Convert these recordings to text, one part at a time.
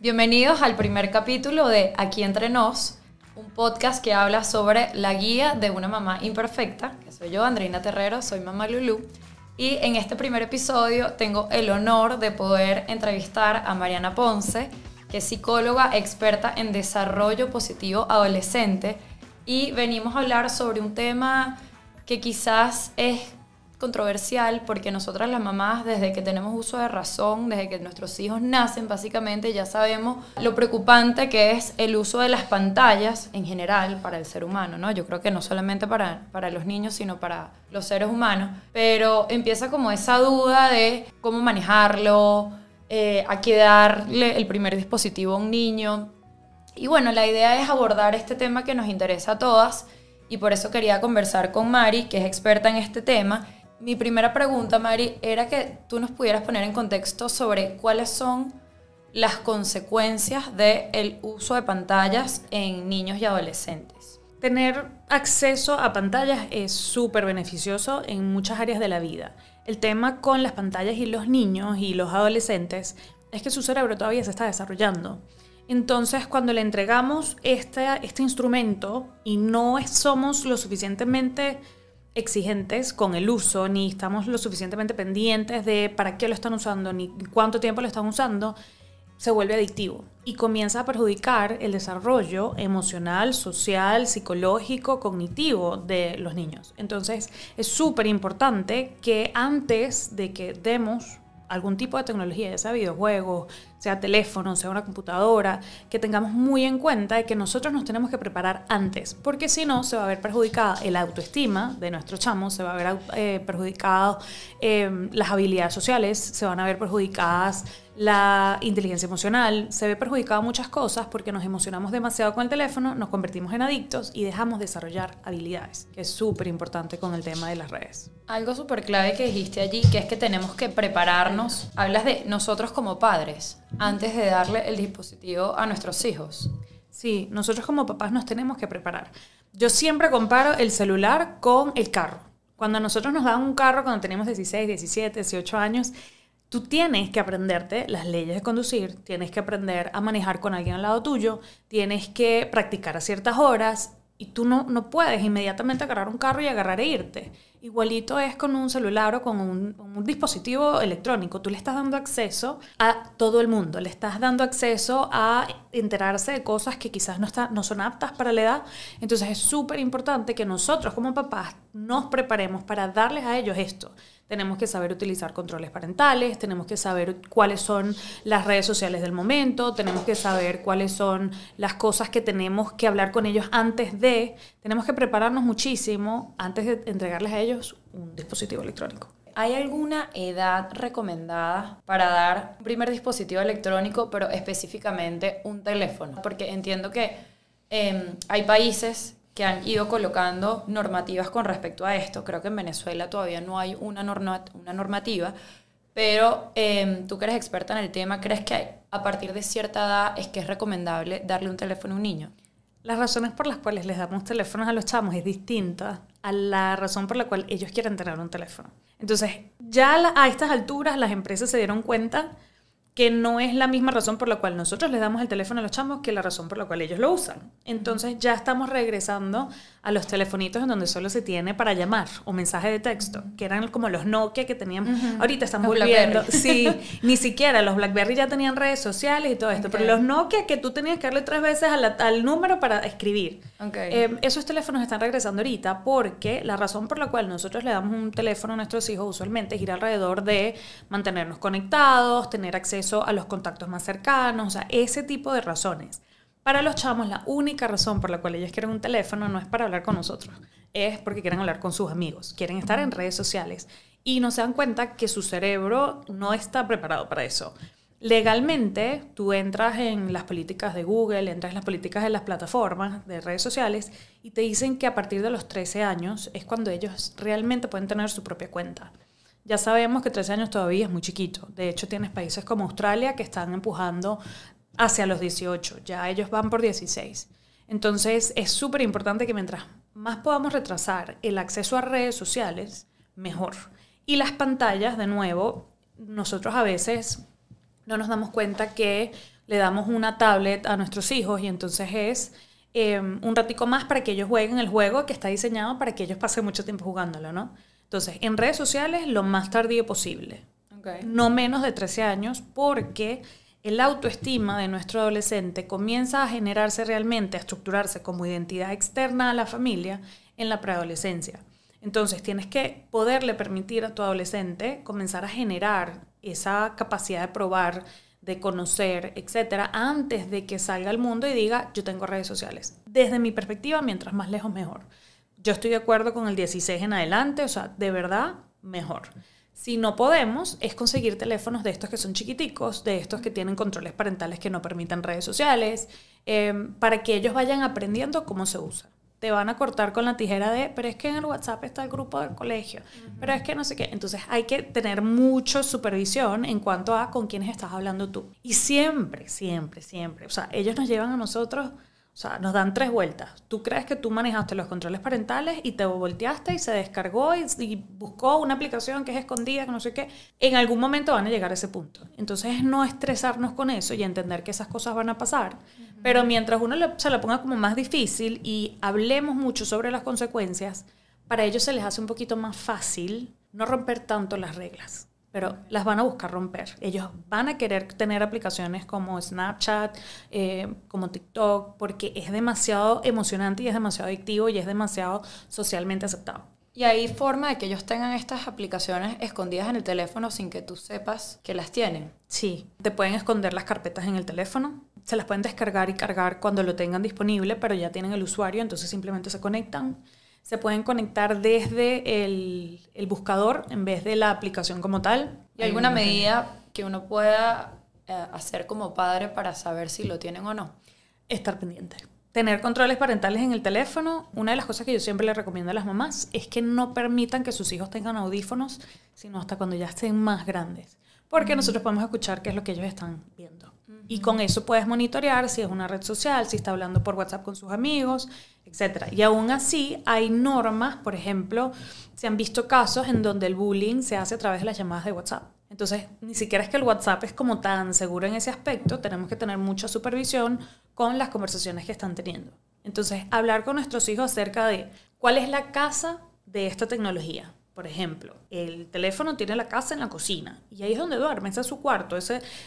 Bienvenidos al primer capítulo de Aquí Entre Nos, un podcast que habla sobre la guía de una mamá imperfecta, que soy yo, Andreina Terrero, soy mamá Lulú. Y en este primer episodio tengo el honor de poder entrevistar a Mariana Ponce, que es psicóloga experta en desarrollo positivo adolescente. Y venimos a hablar sobre un tema que quizás es controversial porque nosotras las mamás, desde que tenemos uso de razón, desde que nuestros hijos nacen básicamente, ya sabemos lo preocupante que es el uso de las pantallas en general para el ser humano, ¿no? Yo creo que no solamente para los niños, sino para los seres humanos, pero empieza como esa duda de cómo manejarlo, a qué darle el primer dispositivo a un niño. Y bueno, la idea es abordar este tema que nos interesa a todas y por eso quería conversar con Mari, que es experta en este tema. Mi primera pregunta, Mari, era que tú nos pudieras poner en contexto sobre cuáles son las consecuencias del uso de pantallas en niños y adolescentes. Tener acceso a pantallas es súper beneficioso en muchas áreas de la vida. El tema con las pantallas y los niños y los adolescentes es que su cerebro todavía se está desarrollando. Entonces, cuando le entregamos este instrumento y no somos lo suficientemente exigentes con el uso, ni estamos lo suficientemente pendientes de para qué lo están usando, ni cuánto tiempo lo están usando, se vuelve adictivo y comienza a perjudicar el desarrollo emocional, social, psicológico, cognitivo de los niños. Entonces, es súper importante que antes de que demos algún tipo de tecnología, ya sea videojuegos, sea teléfono, sea una computadora, que tengamos muy en cuenta de que nosotros nos tenemos que preparar antes, porque si no se va a ver perjudicada la autoestima de nuestros chamos, se va a ver perjudicado las habilidades sociales, se van a ver perjudicadas la inteligencia emocional, se ve perjudicado muchas cosas porque nos emocionamos demasiado con el teléfono, nos convertimos en adictos y dejamos de desarrollar habilidades, que es súper importante con el tema de las redes. Algo súper clave que dijiste allí, que es que tenemos que prepararnos. Hablas de nosotros como padres, antes de darle el dispositivo a nuestros hijos. Sí, nosotros como papás nos tenemos que preparar. Yo siempre comparo el celular con el carro. Cuando a nosotros nos dan un carro cuando tenemos 16, 17, 18 años, tú tienes que aprenderte las leyes de conducir, tienes que aprender a manejar con alguien al lado tuyo, tienes que practicar a ciertas horas y tú no puedes inmediatamente agarrar un carro y agarrar e irte. Igualito es con un celular o con un dispositivo electrónico. Tú le estás dando acceso a todo el mundo, le estás dando acceso a enterarse de cosas que quizás no son aptas para la edad. Entonces es súper importante que nosotros como papás nos preparemos para darles a ellos esto. Tenemos que saber utilizar controles parentales, tenemos que saber cuáles son las redes sociales del momento, tenemos que saber cuáles son las cosas que tenemos que hablar con ellos antes de. Tenemos que prepararnos muchísimo antes de entregarles a ellos un dispositivo electrónico. ¿Hay alguna edad recomendada para dar un primer dispositivo electrónico, pero específicamente un teléfono? Porque entiendo que hay países que han ido colocando normativas con respecto a esto. Creo que en Venezuela todavía no hay una normativa, pero tú que eres experta en el tema, ¿crees que a partir de cierta edad es que es recomendable darle un teléfono a un niño? Las razones por las cuales les damos teléfonos a los chamos es distinta a la razón por la cual ellos quieren tener un teléfono. Entonces, ya a estas alturas las empresas se dieron cuenta que no es la misma razón por la cual nosotros les damos el teléfono a los chamos que la razón por la cual ellos lo usan. Entonces ya estamos regresando a los telefonitos en donde solo se tiene para llamar o mensaje de texto, que eran como los Nokia que tenían. Ahorita están volviendo. Sí, ni siquiera los BlackBerry ya tenían redes sociales y todo esto, pero los Nokia que tú tenías que darle 3 veces al número para escribir. Esos teléfonos están regresando ahorita porque la razón por la cual nosotros le damos un teléfono a nuestros hijos usualmente gira alrededor de mantenernos conectados, tener acceso a los contactos más cercanos, o sea, ese tipo de razones. Para los chamos, la única razón por la cual ellos quieren un teléfono no es para hablar con nosotros, es porque quieren hablar con sus amigos, quieren estar en redes sociales y no se dan cuenta que su cerebro no está preparado para eso. Legalmente, tú entras en las políticas de Google, entras en las políticas de las plataformas de redes sociales y te dicen que a partir de los 13 años es cuando ellos realmente pueden tener su propia cuenta. Ya sabemos que 13 años todavía es muy chiquito. De hecho, tienes países como Australia que están empujando hacia los 18. Ya ellos van por 16. Entonces, es súper importante que mientras más podamos retrasar el acceso a redes sociales, mejor. Y las pantallas, de nuevo, nosotros a veces no nos damos cuenta que le damos una tablet a nuestros hijos y entonces es un ratico más para que ellos jueguen el juego que está diseñado para que ellos pasen mucho tiempo jugándolo, ¿no? Entonces, en redes sociales lo más tardío posible. Okay. No menos de 13 años, porque el autoestima de nuestro adolescente comienza a generarse realmente, a estructurarse como identidad externa a la familia en la preadolescencia. Entonces, tienes que poderle permitir a tu adolescente comenzar a generar esa capacidad de probar, de conocer, etcétera, antes de que salga al mundo y diga, yo tengo redes sociales. Desde mi perspectiva, mientras más lejos, mejor. Yo estoy de acuerdo con el 16 en adelante, o sea, de verdad, mejor. Si no podemos, es conseguir teléfonos de estos que son chiquiticos, de estos que tienen controles parentales que no permitan redes sociales, para que ellos vayan aprendiendo cómo se usa. Te van a cortar con la tijera de, pero es que en el WhatsApp está el grupo del colegio, pero es que no sé qué. Entonces hay que tener mucha supervisión en cuanto a con quiénes estás hablando tú. Y siempre, siempre, siempre, o sea, ellos nos llevan a nosotros, o sea, nos dan 3 vueltas. Tú crees que tú manejaste los controles parentales y te volteaste y se descargó y buscó una aplicación que es escondida, que no sé qué. En algún momento van a llegar a ese punto. Entonces no estresarnos con eso y entender que esas cosas van a pasar. Pero mientras uno se la ponga como más difícil y hablemos mucho sobre las consecuencias, para ellos se les hace un poquito más fácil no romper tanto las reglas. Pero las van a buscar romper. Ellos van a querer tener aplicaciones como Snapchat, como TikTok, porque es demasiado emocionante y es demasiado adictivo y es demasiado socialmente aceptado. ¿Y hay forma de que ellos tengan estas aplicaciones escondidas en el teléfono sin que tú sepas que las tienen? Sí, te pueden esconder las carpetas en el teléfono, se las pueden descargar y cargar cuando lo tengan disponible, pero ya tienen el usuario, entonces simplemente se conectan. Se pueden conectar desde el buscador en vez de la aplicación como tal. ¿Y alguna medida que uno pueda hacer como padre para saber si lo tienen o no? Estar pendiente. Tener controles parentales en el teléfono. Una de las cosas que yo siempre le recomiendo a las mamás es que no permitan que sus hijos tengan audífonos, sino hasta cuando ya estén más grandes. Porque nosotros podemos escuchar qué es lo que ellos están viendo. Y con eso puedes monitorear si es una red social, si está hablando por WhatsApp con sus amigos, etc. Y aún así hay normas, por ejemplo, se han visto casos en donde el bullying se hace a través de las llamadas de WhatsApp. Entonces, ni siquiera es que el WhatsApp es como tan seguro en ese aspecto, tenemos que tener mucha supervisión con las conversaciones que están teniendo. Entonces, hablar con nuestros hijos acerca de cuál es la casa de esta tecnología. Por ejemplo, el teléfono tiene la casa en la cocina y ahí es donde duerme, ese es su cuarto.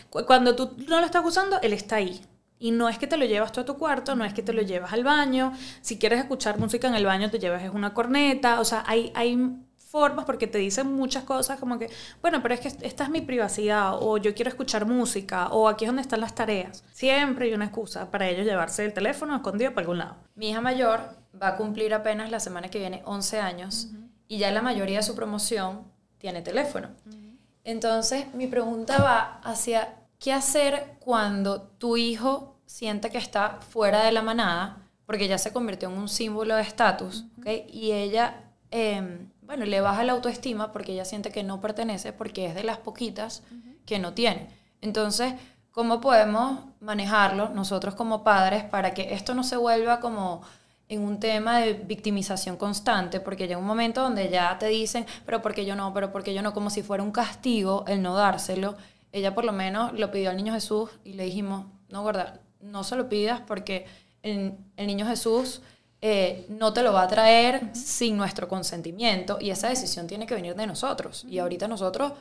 Cuando tú no lo estás usando, él está ahí. Y no es que te lo llevas tú a tu cuarto, no es que te lo llevas al baño. Si quieres escuchar música en el baño, te llevas una corneta. O sea, hay formas porque te dicen muchas cosas como que, bueno, pero es que esta es mi privacidad, o yo quiero escuchar música, o aquí es donde están las tareas. Siempre hay una excusa para ellos llevarse el teléfono escondido para algún lado. Mi hija mayor va a cumplir apenas la semana que viene 11 años. Y ya la mayoría de su promoción tiene teléfono. Entonces, mi pregunta va hacia qué hacer cuando tu hijo siente que está fuera de la manada, porque ya se convirtió en un símbolo de estatus, ¿okay? Y ella, bueno, le baja la autoestima porque ella siente que no pertenece, porque es de las poquitas que no tiene. Entonces, ¿cómo podemos manejarlo nosotros como padres para que esto no se vuelva como en un tema de victimización constante? Porque llega un momento donde ya te dicen, pero ¿por qué yo no? Pero ¿por qué yo no? Como si fuera un castigo el no dárselo. Ella por lo menos lo pidió al Niño Jesús y le dijimos, no, gorda, no se lo pidas porque el Niño Jesús no te lo va a traer sin nuestro consentimiento y esa decisión tiene que venir de nosotros. Y ahorita nosotros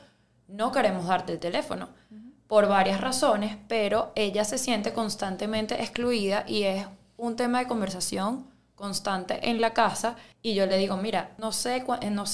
no queremos darte el teléfono por varias razones, pero ella se siente constantemente excluida y es un tema de conversación constante en la casa y yo le digo, mira, no sé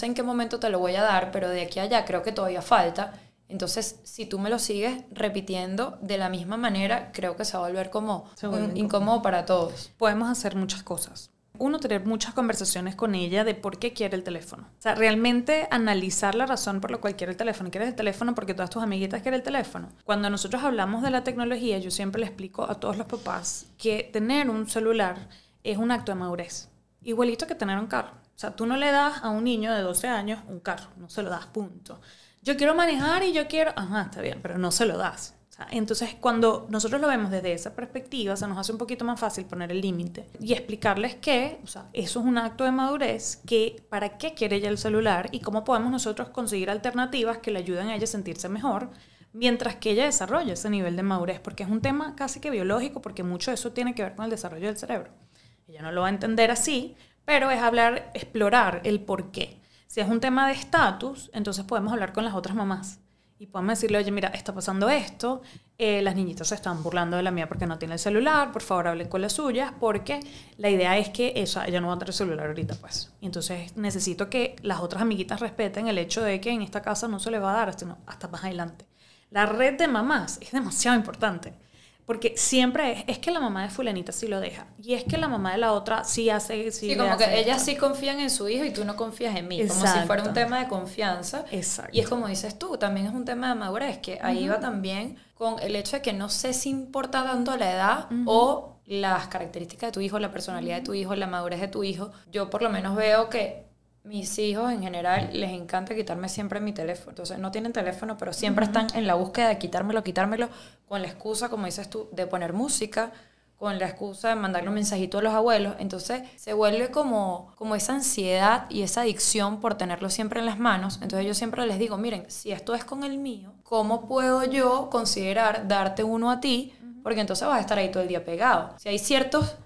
en qué momento te lo voy a dar, pero de aquí a allá creo que todavía falta. Entonces, si tú me lo sigues repitiendo de la misma manera, creo que se va a volver como incómodo para todos. Podemos hacer muchas cosas. Uno, tener muchas conversaciones con ella de por qué quiere el teléfono. O sea, realmente analizar la razón por la cual quiere el teléfono. ¿Quieres el teléfono porque todas tus amiguitas quieren el teléfono? Cuando nosotros hablamos de la tecnología, yo siempre le explico a todos los papás que tener un celular es un acto de madurez. Igualito que tener un carro. O sea, tú no le das a un niño de 12 años un carro. No se lo das, punto. Yo quiero manejar y yo quiero... Ajá, está bien, pero no se lo das. Entonces, cuando nosotros lo vemos desde esa perspectiva, se nos hace un poquito más fácil poner el límite y explicarles que, o sea, eso es un acto de madurez, que para qué quiere ella el celular y cómo podemos nosotros conseguir alternativas que le ayuden a ella a sentirse mejor mientras que ella desarrolla ese nivel de madurez, porque es un tema casi que biológico, porque mucho de eso tiene que ver con el desarrollo del cerebro. Ella no lo va a entender así, pero es explorar el por qué. Si es un tema de estatus, entonces podemos hablar con las otras mamás y podemos decirle, oye, mira, está pasando esto, las niñitas se están burlando de la mía porque no tiene el celular, por favor hablen con las suyas, porque la idea es que ella no va a tener celular ahorita, pues. Y entonces necesito que las otras amiguitas respeten el hecho de que en esta casa no se le va a dar hasta más adelante. La red de mamás es demasiado importante. Porque siempre es que la mamá de fulanita sí lo deja. Y es que la mamá de la otra sí hace... Sí, como que ellas sí confían en su hijo y tú no confías en mí. Exacto. Como si fuera un tema de confianza. Exacto. Y es como dices tú, también es un tema de madurez, que ahí va también con el hecho de que no sé si importa tanto la edad o las características de tu hijo, la personalidad de tu hijo, la madurez de tu hijo. Yo por lo menos veo que mis hijos en general les encanta quitarme siempre mi teléfono. Entonces no tienen teléfono, pero siempre están en la búsqueda de quitármelo con la excusa, como dices tú, de poner música, con la excusa de mandarle un mensajito a los abuelos. Entonces se vuelve como esa ansiedad y esa adicción por tenerlo siempre en las manos. Entonces yo siempre les digo, miren, si esto es con el mío, ¿cómo puedo yo considerar darte uno a ti? Porque entonces vas a estar ahí todo el día pegado. Si hay ciertos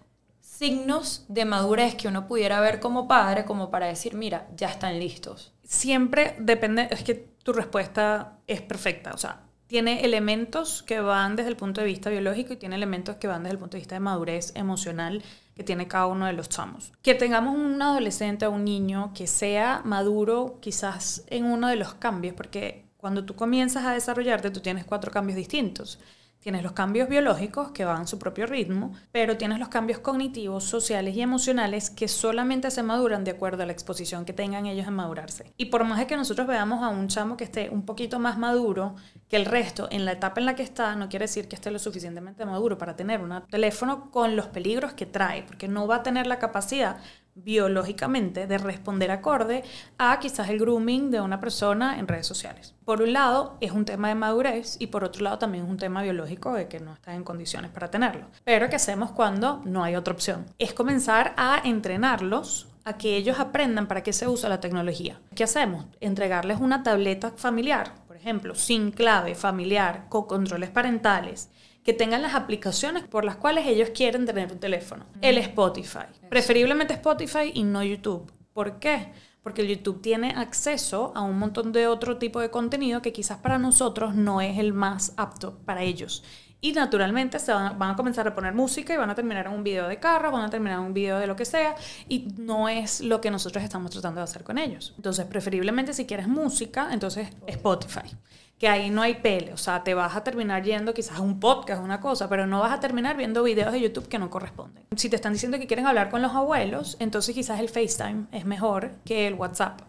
signos de madurez que uno pudiera ver como padre, como para decir, mira, ya están listos. Siempre depende, es que tu respuesta es perfecta, o sea, tiene elementos que van desde el punto de vista biológico y tiene elementos que van desde el punto de vista de madurez emocional que tiene cada uno de los chamos. Que tengamos un adolescente o un niño que sea maduro quizás en uno de los cambios, porque cuando tú comienzas a desarrollarte, tú tienes 4 cambios distintos. Tienes los cambios biológicos que van a su propio ritmo, pero tienes los cambios cognitivos, sociales y emocionales que solamente se maduran de acuerdo a la exposición que tengan ellos en madurarse. Y por más de que nosotros veamos a un chamo que esté un poquito más maduro que el resto en la etapa en la que está, no quiere decir que esté lo suficientemente maduro para tener un teléfono con los peligros que trae, porque no va a tener la capacidad biológicamente de responder acorde a quizás el grooming de una persona en redes sociales. Por un lado es un tema de madurez y por otro lado también es un tema biológico de que no están en condiciones para tenerlo. Pero ¿qué hacemos cuando no hay otra opción? Es comenzar a entrenarlos a que ellos aprendan para qué se usa la tecnología. ¿Qué hacemos? Entregarles una tableta familiar, por ejemplo, sin clave, familiar, con controles parentales, que tengan las aplicaciones por las cuales ellos quieren tener un teléfono. El Spotify. Preferiblemente Spotify y no YouTube. ¿Por qué? Porque el YouTube tiene acceso a un montón de otro tipo de contenido que quizás para nosotros no es el más apto para ellos. Y naturalmente van a comenzar a poner música y van a terminar en un video de carro, van a terminar en un video de lo que sea, y no es lo que nosotros estamos tratando de hacer con ellos. Entonces, preferiblemente si quieres música, entonces Spotify. Que ahí no hay pele, o sea, te vas a terminar yendo quizás a un podcast, una cosa, pero no vas a terminar viendo videos de YouTube que no corresponden. Si te están diciendo que quieren hablar con los abuelos, entonces quizás el FaceTime es mejor que el WhatsApp.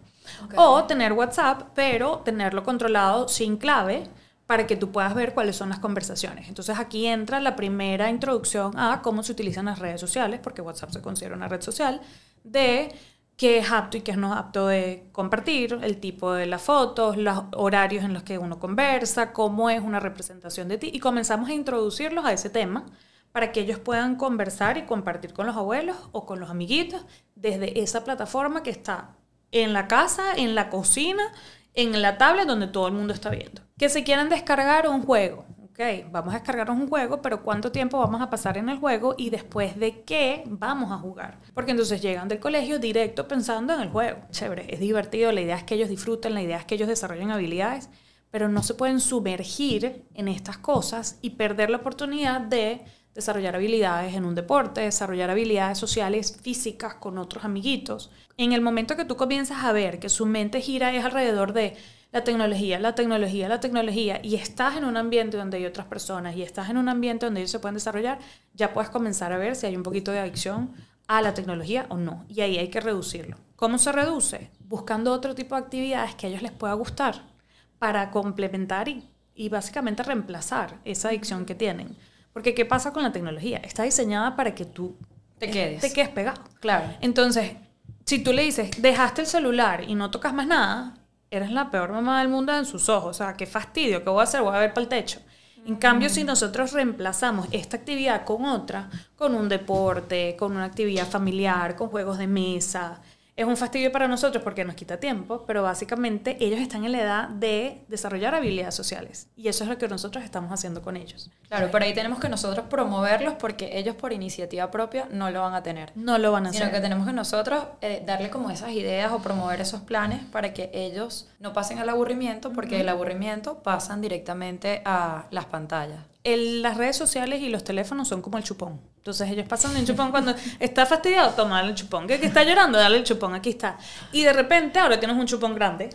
Okay. O tener WhatsApp, pero tenerlo controlado sin clave para que tú puedas ver cuáles son las conversaciones. Entonces aquí entra la primera introducción a cómo se utilizan las redes sociales, porque WhatsApp se considera una red social, de qué es apto y qué no es apto de compartir, el tipo de las fotos, los horarios en los que uno conversa, cómo es una representación de ti, y comenzamos a introducirlos a ese tema para que ellos puedan conversar y compartir con los abuelos o con los amiguitos desde esa plataforma que está en la casa, en la cocina, en la tablet donde todo el mundo está viendo. Que se quieran descargar un juego. Ok, vamos a descargarnos un juego, pero ¿cuánto tiempo vamos a pasar en el juego y después de qué vamos a jugar? Porque entonces llegan del colegio directo pensando en el juego. Chévere, es divertido, la idea es que ellos disfruten, la idea es que ellos desarrollen habilidades, pero no se pueden sumergir en estas cosas y perder la oportunidad de desarrollar habilidades en un deporte, desarrollar habilidades sociales, físicas con otros amiguitos. En el momento que tú comienzas a ver que su mente gira es alrededor de la tecnología, y estás en un ambiente donde hay otras personas y estás en un ambiente donde ellos se pueden desarrollar, ya puedes comenzar a ver si hay un poquito de adicción a la tecnología o no. Y ahí hay que reducirlo. ¿Cómo se reduce? Buscando otro tipo de actividades que a ellos les pueda gustar para complementar y básicamente reemplazar esa adicción que tienen. Porque ¿qué pasa con la tecnología? Está diseñada para que tú te quedes pegado. Claro. Entonces, si tú le dices, dejaste el celular y no tocas más nada, eres la peor mamá del mundo en sus ojos. O sea, qué fastidio, ¿qué voy a hacer? Voy a ver para el techo. En cambio, si nosotros reemplazamos esta actividad con otra, con un deporte, con una actividad familiar, con juegos de mesa, Es un fastidio para nosotros porque nos quita tiempo, pero básicamente ellos están en la edad de desarrollar habilidades sociales y eso es lo que nosotros estamos haciendo con ellos. Claro, pero ahí tenemos que nosotros promoverlos porque ellos por iniciativa propia no lo van a tener. No lo van a hacer. Sino que tenemos que nosotros darle como esas ideas o promover esos planes para que ellos no pasen al aburrimiento, porque del aburrimiento pasan directamente a las pantallas. Las redes sociales y los teléfonos son como el chupón. Entonces ellos pasan el chupón cuando está fastidiado, toma el chupón. Que está llorando, dale el chupón, aquí está. Y de repente ahora tienes un chupón grande.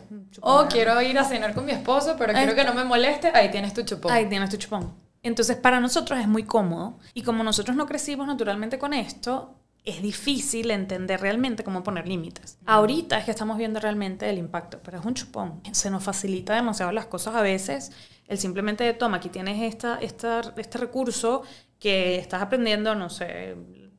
Quiero ir a cenar con mi esposo, pero quiero que no me moleste, ahí tienes tu chupón. Ahí tienes tu chupón. Entonces para nosotros es muy cómodo. Y como nosotros no crecimos naturalmente con esto, es difícil entender realmente cómo poner límites. Ahorita es que estamos viendo realmente el impacto, pero es un chupón. Se nos facilita demasiado las cosas a veces. El simplemente toma, aquí tienes este recurso que estás aprendiendo, no sé,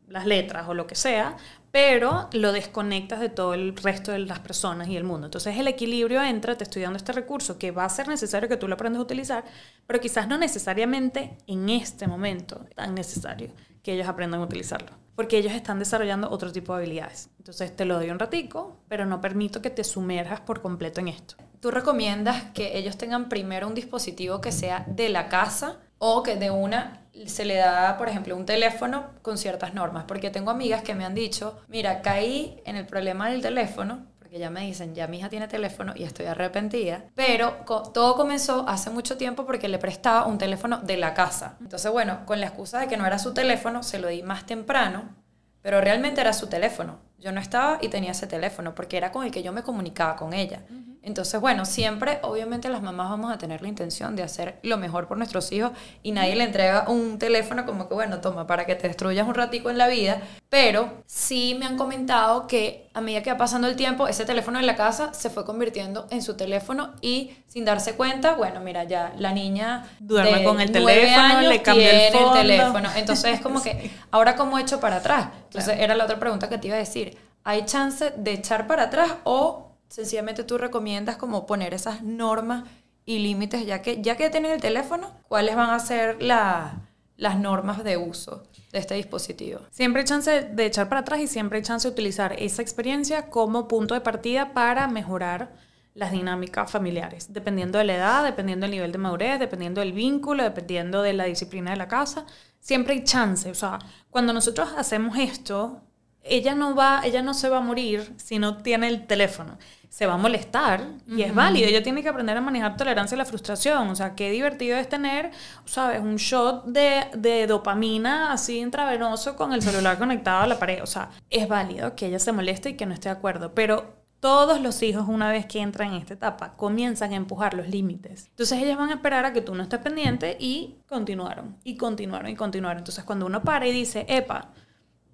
las letras o lo que sea, pero lo desconectas de todo el resto de las personas y el mundo. Entonces el equilibrio entre te estoy dando este recurso que va a ser necesario que tú lo aprendas a utilizar, pero quizás no necesariamente en este momento tan necesario que ellos aprendan a utilizarlo, porque ellos están desarrollando otro tipo de habilidades. Entonces te lo doy un ratico, pero no permito que te sumerjas por completo en esto. ¿Tú recomiendas que ellos tengan primero un dispositivo que sea de la casa o que de una se le da, por ejemplo, un teléfono con ciertas normas? Porque tengo amigas que me han dicho, mira, caí en el problema del teléfono, porque ya me dicen, ya mi hija tiene teléfono y estoy arrepentida, pero todo comenzó hace mucho tiempo porque le prestaba un teléfono de la casa. Entonces, bueno, con la excusa de que no era su teléfono, se lo di más temprano, pero realmente era su teléfono. Yo no estaba y tenía ese teléfono porque era con el que yo me comunicaba con ella. Entonces, bueno, siempre, obviamente, las mamás vamos a tener la intención de hacer lo mejor por nuestros hijos y nadie le entrega un teléfono como que, bueno, toma, para que te destruyas un ratico en la vida. Pero sí me han comentado que a medida que va pasando el tiempo, ese teléfono en la casa se fue convirtiendo en su teléfono y sin darse cuenta, bueno, mira, ya la niña duerme de con el 9 teléfono, años le cambia el fondo. teléfono. Entonces es como que, ¿ahora cómo echo para atrás? Entonces era la otra pregunta que te iba a decir. ¿Hay chance de echar para atrás o sencillamente tú recomiendas como poner esas normas y límites, ya que tienen el teléfono, cuáles van a ser las normas de uso de este dispositivo? Siempre hay chance de echar para atrás y siempre hay chance de utilizar esa experiencia como punto de partida para mejorar las dinámicas familiares, dependiendo de la edad, dependiendo del nivel de madurez, dependiendo del vínculo, dependiendo de la disciplina de la casa. Siempre hay chance. O sea, cuando nosotros hacemos esto, ella no se va a morir si no tiene el teléfono. Se va a molestar y es válido. Ella tiene que aprender a manejar tolerancia a la frustración. O sea, qué divertido es tener, ¿sabes? Un shot de dopamina así intravenoso con el celular conectado a la pared. O sea, es válido que ella se moleste y que no esté de acuerdo. Pero todos los hijos, una vez que entran en esta etapa, comienzan a empujar los límites. Entonces ellas van a esperar a que tú no estés pendiente y continuaron. Entonces cuando uno para y dice, epa,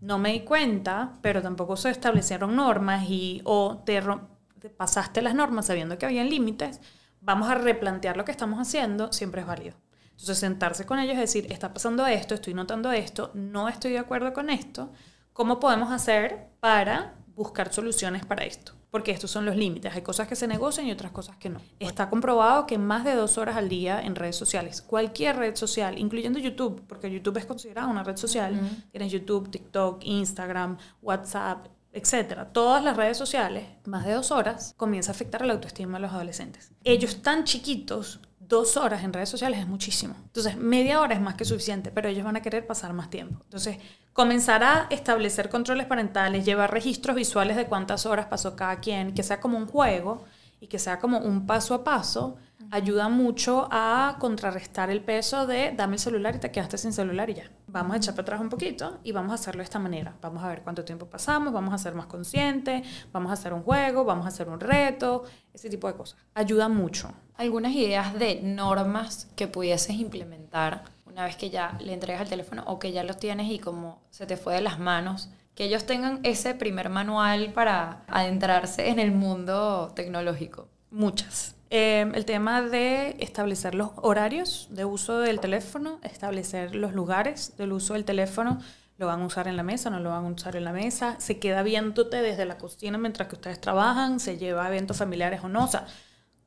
no me di cuenta, pero tampoco se establecieron normas o te pasaste las normas sabiendo que habían límites, vamos a replantear lo que estamos haciendo, siempre es válido. Entonces sentarse con ellos y decir, está pasando esto, estoy notando esto, no estoy de acuerdo con esto, ¿cómo podemos hacer para buscar soluciones para esto? Porque estos son los límites, hay cosas que se negocian y otras cosas que no. Está comprobado que más de 2 horas al día en redes sociales, cualquier red social, incluyendo YouTube, porque YouTube es considerada una red social, tienes YouTube, TikTok, Instagram, WhatsApp, etcétera, todas las redes sociales, más de 2 horas, comienza a afectar a la autoestima de los adolescentes. Ellos tan chiquitos, 2 horas en redes sociales es muchísimo. Entonces, media hora es más que suficiente, pero ellos van a querer pasar más tiempo. Entonces, comenzar a establecer controles parentales, llevar registros visuales de cuántas horas pasó cada quien, que sea como un juego y que sea como un paso a paso, ayuda mucho a contrarrestar el peso de dame el celular y te quedaste sin celular y ya. Vamos a echar para atrás un poquito y vamos a hacerlo de esta manera. Vamos a ver cuánto tiempo pasamos, vamos a ser más conscientes, vamos a hacer un juego, vamos a hacer un reto, ese tipo de cosas. Ayuda mucho. ¿Algunas ideas de normas que pudieses implementar una vez que ya le entregas el teléfono o que ya lo tienes y como se te fue de las manos? Que ellos tengan ese primer manual para adentrarse en el mundo tecnológico. Muchas. El tema de establecer los horarios de uso del teléfono, establecer los lugares del uso del teléfono, lo van a usar en la mesa, no lo van a usar en la mesa, se queda viéndote desde la cocina mientras que ustedes trabajan, se lleva a eventos familiares o no, o sea,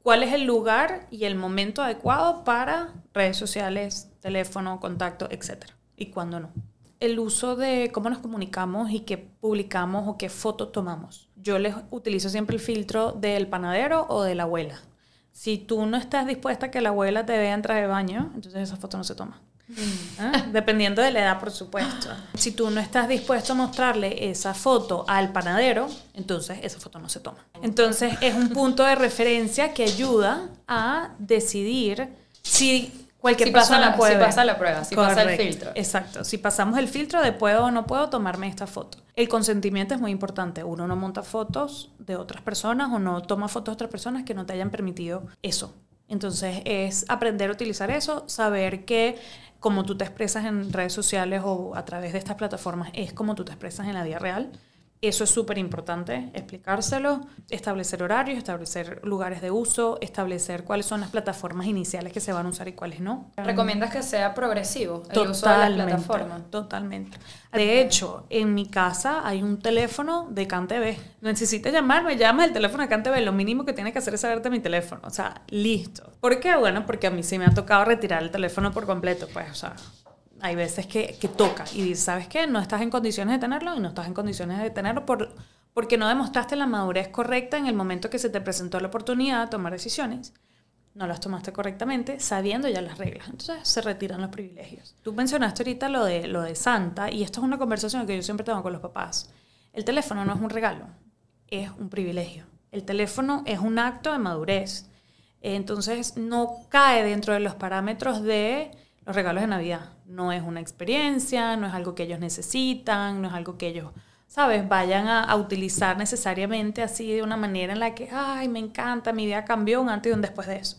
¿cuál es el lugar y el momento adecuado para redes sociales, teléfono, contacto, etcétera? ¿Y cuándo no? El uso de cómo nos comunicamos y qué publicamos o qué fotos tomamos. yo les utilizo siempre el filtro del panadero o de la abuela. Si tú no estás dispuesta a que la abuela te vea en traje de baño, entonces esa foto no se toma. Dependiendo de la edad, por supuesto. Si tú no estás dispuesto a mostrarle esa foto al panadero, entonces esa foto no se toma. Entonces es un punto de referencia que ayuda a decidir si cualquier persona puede ver. Si pasa la prueba, si pasa el filtro. Exacto, si pasamos el filtro de puedo o no puedo tomarme esta foto. El consentimiento es muy importante. Uno no monta fotos de otras personas o no toma fotos de otras personas que no te hayan permitido eso. Entonces es aprender a utilizar eso, saber que como tú te expresas en redes sociales o a través de estas plataformas es como tú te expresas en la vida real. Eso es súper importante, explicárselo, establecer horarios, establecer lugares de uso, establecer cuáles son las plataformas iniciales que se van a usar y cuáles no. ¿Recomiendas que sea progresivo el uso de las plataformas? Totalmente. De hecho, en mi casa hay un teléfono de CanTV. Necesitas llamarme, llamas el teléfono de CanTV. Lo mínimo que tienes que hacer es saberte mi teléfono. O sea, listo. ¿Por qué? Bueno, porque a mí sí me ha tocado retirar el teléfono por completo. Pues, o sea, hay veces que toca y dices, ¿sabes qué? No estás en condiciones de tenerlo y no estás en condiciones de tenerlo porque no demostraste la madurez correcta en el momento que se te presentó la oportunidad de tomar decisiones. No las tomaste correctamente, sabiendo ya las reglas. Entonces se retiran los privilegios. Tú mencionaste ahorita lo de Santa, y esto es una conversación que yo siempre tengo con los papás. El teléfono no es un regalo, es un privilegio. El teléfono es un acto de madurez. Entonces no cae dentro de los parámetros de los regalos de Navidad. No es una experiencia, no es algo que ellos necesitan, no es algo que ellos, ¿sabes?, vayan a utilizar necesariamente así de una manera en la que, ay, me encanta, mi vida cambió un antes y un después de eso.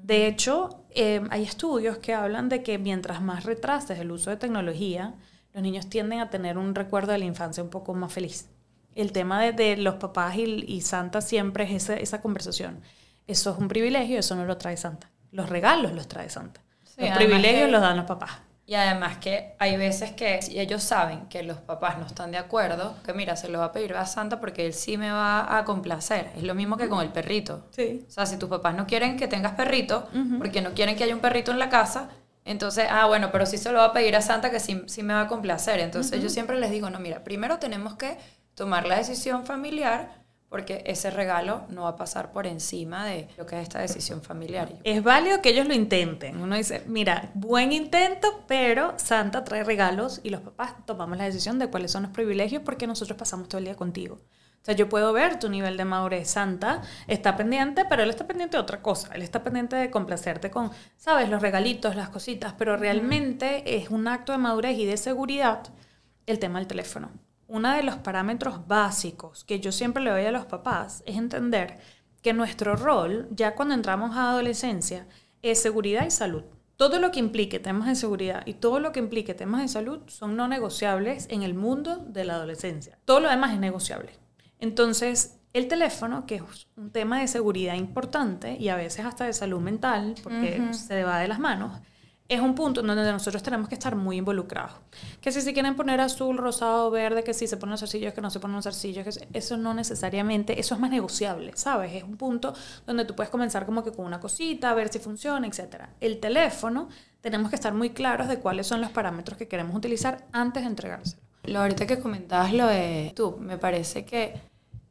De hecho, hay estudios que hablan de que mientras más retrases el uso de tecnología, los niños tienden a tener un recuerdo de la infancia un poco más feliz. El tema de los papás y Santa siempre es esa conversación. Eso es un privilegio, eso no lo trae Santa. Los regalos los trae Santa. Sí, los privilegios los dan los papás. Y además que hay veces que si ellos saben que los papás no están de acuerdo, que mira, se lo va a pedir a Santa porque él sí me va a complacer. Es lo mismo que con el perrito. Sí. O sea, si tus papás no quieren que tengas perrito, porque no quieren que haya un perrito en la casa, entonces, bueno, pero sí se lo va a pedir a Santa que sí me va a complacer. Entonces yo siempre les digo, no, mira, primero tenemos que tomar la decisión familiar, porque ese regalo no va a pasar por encima de lo que es esta decisión familiar. Es válido que ellos lo intenten. Uno dice, mira, buen intento, pero Santa trae regalos y los papás tomamos la decisión de cuáles son los privilegios porque nosotros pasamos todo el día contigo. O sea, yo puedo ver tu nivel de madurez. Santa está pendiente, pero él está pendiente de otra cosa. Él está pendiente de complacerte con, ¿sabes?, los regalitos, las cositas, pero realmente es un acto de madurez y de seguridad el tema del teléfono. Uno de los parámetros básicos que yo siempre le doy a los papás es entender que nuestro rol, ya cuando entramos a adolescencia, es seguridad y salud. Todo lo que implique temas de seguridad y todo lo que implique temas de salud son no negociables en el mundo de la adolescencia. Todo lo demás es negociable. Entonces, el teléfono, que es un tema de seguridad importante y a veces hasta de salud mental, porque se va de las manos, es un punto en donde nosotros tenemos que estar muy involucrados. Que si se quieren poner azul, rosado, verde, que si se ponen los zarcillos, que no se ponen los zarcillos, eso no necesariamente, eso es más negociable, ¿sabes? Es un punto donde tú puedes comenzar como que con una cosita, ver si funciona, etc. El teléfono, tenemos que estar muy claros de cuáles son los parámetros que queremos utilizar antes de entregárselo. Ahorita que comentabas lo de YouTube, me parece que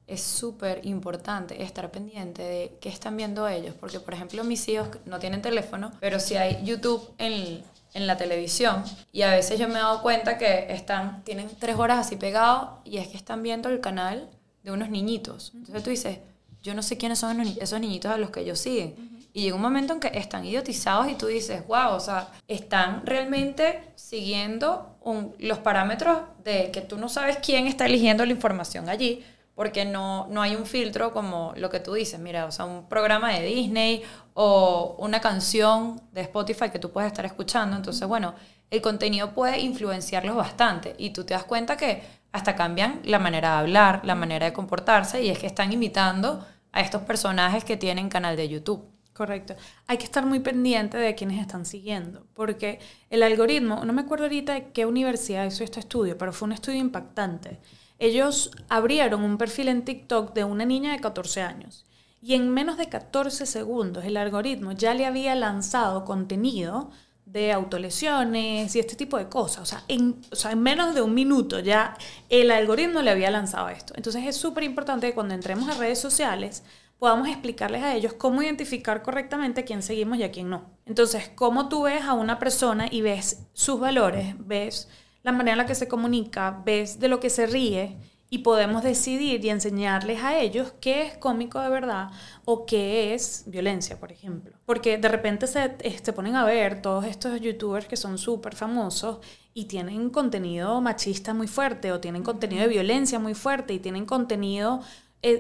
es súper importante estar pendiente de qué están viendo ellos, porque por ejemplo mis hijos no tienen teléfono, pero sí hay YouTube en la televisión y a veces yo me he dado cuenta que tienen 3 horas así pegados y es que están viendo el canal de unos niñitos. Entonces tú dices, yo no sé quiénes son esos niñitos a los que ellos siguen. Y llega un momento en que están idiotizados y tú dices, wow, o sea, están realmente siguiendo los parámetros de que tú no sabes quién está eligiendo la información allí, porque no hay un filtro como lo que tú dices, mira, o sea, un programa de Disney o una canción de Spotify que tú puedes estar escuchando. Entonces, bueno, el contenido puede influenciarlos bastante y tú te das cuenta que hasta cambian la manera de hablar, la manera de comportarse, y es que están imitando a estos personajes que tienen canal de YouTube. Correcto. Hay que estar muy pendiente de quienes están siguiendo, porque el algoritmo, no me acuerdo ahorita de qué universidad hizo este estudio, pero fue un estudio impactante. Ellos abrieron un perfil en TikTok de una niña de 14 años y en menos de 14 segundos el algoritmo ya le había lanzado contenido de autolesiones y este tipo de cosas. O sea, en menos de un minuto ya el algoritmo le había lanzado esto. Entonces es súper importante que cuando entremos a redes sociales podamos explicarles a ellos cómo identificar correctamente a quién seguimos y a quién no. Entonces, cómo tú ves a una persona y ves sus valores, ves la manera en la que se comunica, ves de lo que se ríe, y podemos decidir y enseñarles a ellos qué es cómico de verdad o qué es violencia, por ejemplo. Porque de repente se ponen a ver todos estos youtubers que son súper famosos y tienen contenido machista muy fuerte, o tienen contenido de violencia muy fuerte, y tienen contenido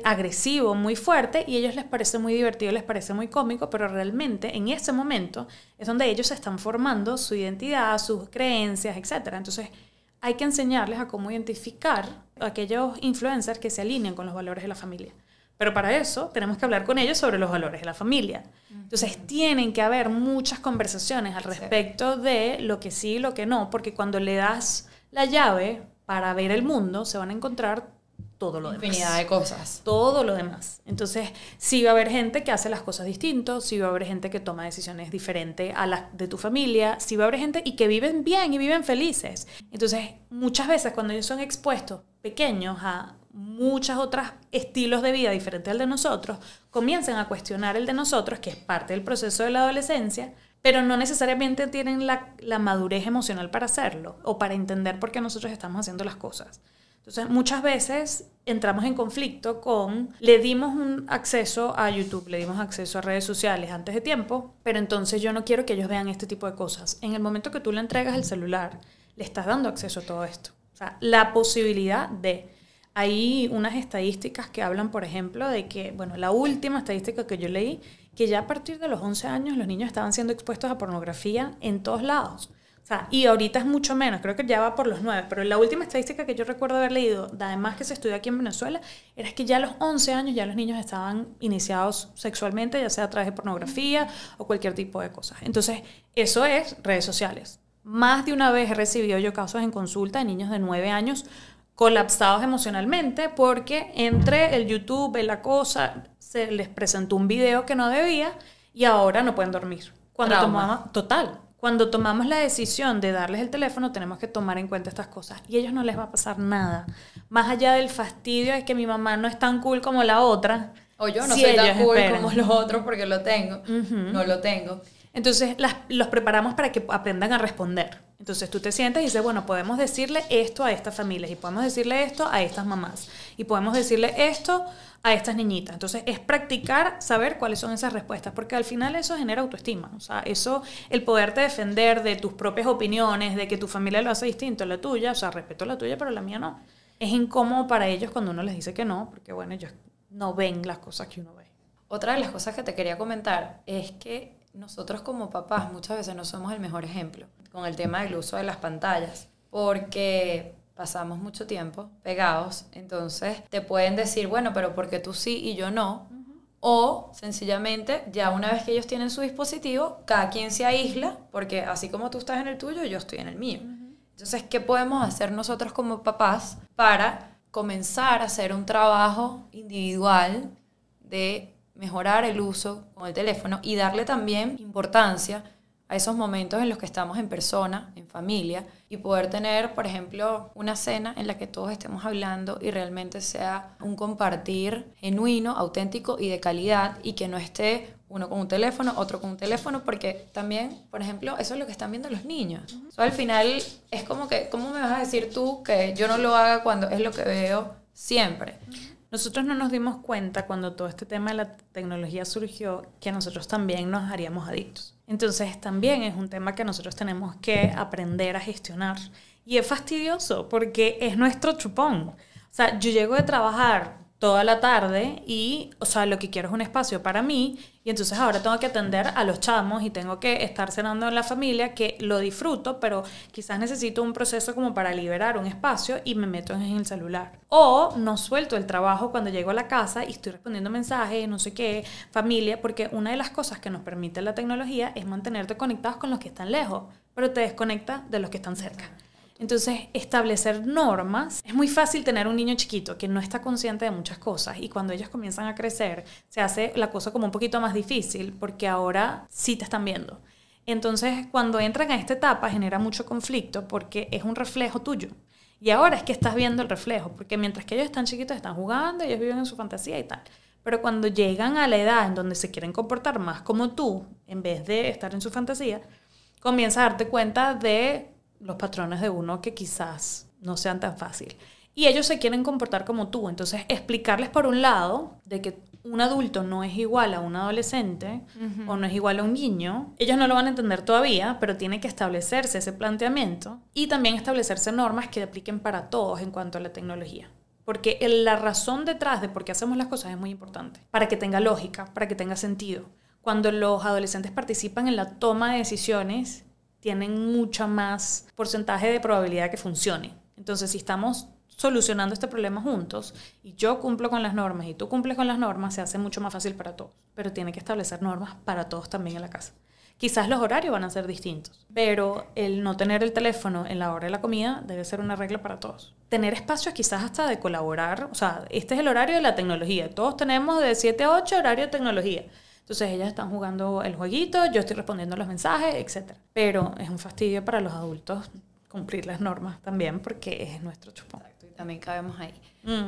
agresivo muy fuerte, y a ellos les parece muy divertido, les parece muy cómico, pero realmente en ese momento es donde ellos se están formando su identidad, sus creencias, etc. Entonces hay que enseñarles a cómo identificar a aquellos influencers que se alinean con los valores de la familia. Pero para eso tenemos que hablar con ellos sobre los valores de la familia. Entonces tienen que haber muchas conversaciones al respecto de lo que sí y lo que no, porque cuando le das la llave para ver el mundo, se van a encontrar todo lo demás. Infinidad de cosas. Todo lo demás. Entonces, sí va a haber gente que hace las cosas distinto, sí va a haber gente que toma decisiones diferentes a las de tu familia, sí va a haber gente y que viven bien y viven felices. Entonces, muchas veces cuando ellos son expuestos pequeños a muchos otros estilos de vida diferentes al de nosotros, comienzan a cuestionar el de nosotros, que es parte del proceso de la adolescencia, pero no necesariamente tienen la madurez emocional para hacerlo o para entender por qué nosotros estamos haciendo las cosas. Entonces, muchas veces entramos en conflicto le dimos un acceso a YouTube, le dimos acceso a redes sociales antes de tiempo, pero entonces yo no quiero que ellos vean este tipo de cosas. En el momento que tú le entregas el celular, le estás dando acceso a todo esto. O sea, la posibilidad de... Hay unas estadísticas que hablan, por ejemplo, de que, bueno, la última estadística que yo leí, que ya a partir de los 11 años los niños estaban siendo expuestos a pornografía en todos lados. O sea, y ahorita es mucho menos, creo que ya va por los 9, pero la última estadística que yo recuerdo haber leído, además que se estudió aquí en Venezuela, era que ya a los 11 años ya los niños estaban iniciados sexualmente, ya sea a través de pornografía o cualquier tipo de cosas. Entonces, eso es redes sociales. Más de una vez he recibido yo casos en consulta de niños de 9 años colapsados emocionalmente porque entre el YouTube y la cosa se les presentó un video que no debía y ahora no pueden dormir. Cuando tomamos la decisión de darles el teléfono, tenemos que tomar en cuenta estas cosas. Y a ellos no les va a pasar nada. Más allá del fastidio de que mi mamá no es tan cool como la otra. O yo no soy tan cool como los otros porque lo tengo. No lo tengo. Entonces los preparamos para que aprendan a responder. Entonces tú te sientas y dices, bueno, podemos decirle esto a estas familias, y podemos decirle esto a estas mamás, y podemos decirle esto a estas niñitas. Entonces es practicar, saber cuáles son esas respuestas, porque al final eso genera autoestima. O sea, eso, el poderte defender de tus propias opiniones, de que tu familia lo hace distinto a la tuya, o sea, respeto la tuya, pero la mía no. Es incómodo para ellos cuando uno les dice que no, porque bueno, ellos no ven las cosas que uno ve. Otra de las cosas que te quería comentar es que nosotros como papás muchas veces no somos el mejor ejemplo con el tema del uso de las pantallas, porque pasamos mucho tiempo pegados, entonces te pueden decir, bueno, pero ¿por qué tú sí y yo no? O sencillamente, ya una vez que ellos tienen su dispositivo, cada quien se aísla, porque así como tú estás en el tuyo, yo estoy en el mío. Entonces, ¿qué podemos hacer nosotros como papás para comenzar a hacer un trabajo individual de mejorar el uso con el teléfono y darle también importancia a esos momentos en los que estamos en persona, en familia, y poder tener, por ejemplo, una cena en la que todos estemos hablando y realmente sea un compartir genuino, auténtico y de calidad, y que no esté uno con un teléfono, otro con un teléfono, porque también, por ejemplo, eso es lo que están viendo los niños. O sea, al final es como que, ¿cómo me vas a decir tú que yo no lo haga cuando es lo que veo siempre? Nosotros no nos dimos cuenta cuando todo este tema de la tecnología surgió que nosotros también nos haríamos adictos. Entonces también es un tema que nosotros tenemos que aprender a gestionar. Y es fastidioso porque es nuestro chupón. O sea, yo llego de trabajar toda la tarde y, o sea, lo que quiero es un espacio para mí, y entonces ahora tengo que atender a los chamos y tengo que estar cenando en la familia, que lo disfruto, pero quizás necesito un proceso como para liberar un espacio y me meto en el celular. O no suelto el trabajo cuando llego a la casa y estoy respondiendo mensajes, no sé qué, familia, porque una de las cosas que nos permite la tecnología es mantenerte conectados con los que están lejos, pero te desconecta de los que están cerca. Entonces, establecer normas, es muy fácil tener un niño chiquito que no está consciente de muchas cosas, y cuando ellos comienzan a crecer se hace la cosa como un poquito más difícil porque ahora sí te están viendo. Entonces, cuando entran a esta etapa genera mucho conflicto porque es un reflejo tuyo. Y ahora es que estás viendo el reflejo, porque mientras que ellos están chiquitos están jugando, ellos viven en su fantasía y tal. Pero cuando llegan a la edad en donde se quieren comportar más como tú, en vez de estar en su fantasía, comienzas a darte cuenta de los patrones de uno que quizás no sean tan fáciles. Y ellos se quieren comportar como tú. Entonces, explicarles por un lado de que un adulto no es igual a un adolescente o no es igual a un niño, ellos no lo van a entender todavía, pero tiene que establecerse ese planteamiento y también establecerse normas que apliquen para todos en cuanto a la tecnología. Porque la razón detrás de por qué hacemos las cosas es muy importante, para que tenga lógica, para que tenga sentido. Cuando los adolescentes participan en la toma de decisiones, tienen mucho más porcentaje de probabilidad que funcione. Entonces, si estamos solucionando este problema juntos y yo cumplo con las normas y tú cumples con las normas, se hace mucho más fácil para todos. Pero tiene que establecer normas para todos también en la casa. Quizás los horarios van a ser distintos, pero el no tener el teléfono en la hora de la comida debe ser una regla para todos. Tener espacios quizás hasta de colaborar, o sea, este es el horario de la tecnología. Todos tenemos de 7 a 8 horario de tecnología. Entonces ellas están jugando el jueguito, yo estoy respondiendo los mensajes, etc. Pero es un fastidio para los adultos cumplir las normas también porque es nuestro chupón. También cabemos ahí.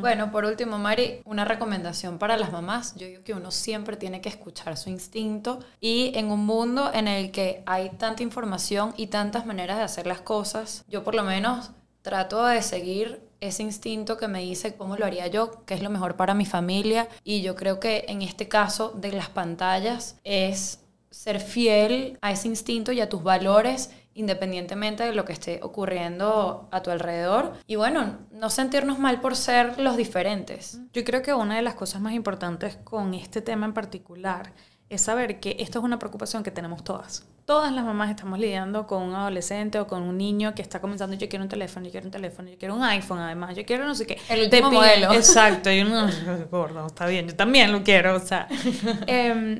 Bueno, por último, Mari, una recomendación para las mamás. Yo digo que uno siempre tiene que escuchar su instinto y en un mundo en el que hay tanta información y tantas maneras de hacer las cosas, yo por lo menos trato de seguir ese instinto que me dice cómo lo haría yo, qué es lo mejor para mi familia, y yo creo que en este caso de las pantallas es ser fiel a ese instinto y a tus valores independientemente de lo que esté ocurriendo a tu alrededor. Y bueno, no sentirnos mal por ser los diferentes. Yo creo que una de las cosas más importantes con este tema en particular es saber que esto es una preocupación que tenemos todas. Todas las mamás estamos lidiando con un adolescente o con un niño que está comenzando, yo quiero un teléfono, yo quiero un teléfono, yo quiero un iPhone además, yo quiero no sé qué. El último modelo. Exacto, y uno, gordo, está bien, yo también lo quiero, o sea.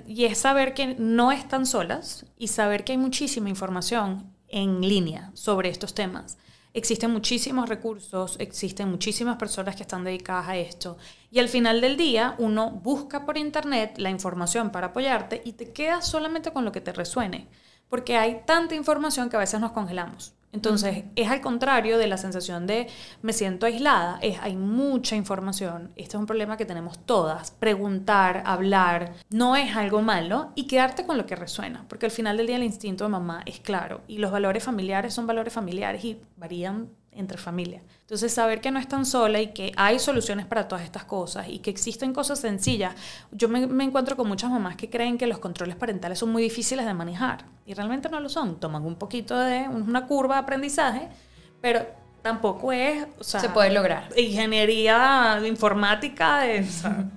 Y es saber que no están solas y saber que hay muchísima información en línea sobre estos temas. Existen muchísimos recursos, existen muchísimas personas que están dedicadas a esto y al final del día uno busca por internet la información para apoyarte y te quedas solamente con lo que te resuene, porque hay tanta información que a veces nos congelamos. Entonces, es al contrario de la sensación de me siento aislada, hay mucha información. Este es un problema que tenemos todas. Preguntar, hablar, no es algo malo y quedarte con lo que resuena, porque al final del día el instinto de mamá es claro y los valores familiares son valores familiares y varían entre familias. Entonces, saber que no están sola y que hay soluciones para todas estas cosas y que existen cosas sencillas. Yo me encuentro con muchas mamás que creen que los controles parentales son muy difíciles de manejar y realmente no lo son. Toman un poquito de una curva de aprendizaje, pero tampoco es, o sea, se puede lograr. Ingeniería informática, o sea,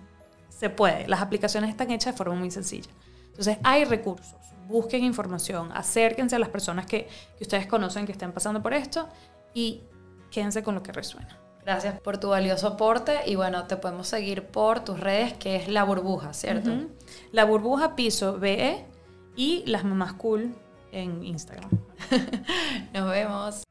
se puede. Las aplicaciones están hechas de forma muy sencilla. Entonces, hay recursos. Busquen información, acérquense a las personas que ustedes conocen que estén pasando por esto y quédense con lo que resuena. Gracias por tu valioso aporte y bueno, te podemos seguir por tus redes que es La Burbuja, ¿cierto? La Burbuja Piso BE y Las Mamás Cool en Instagram. Nos vemos.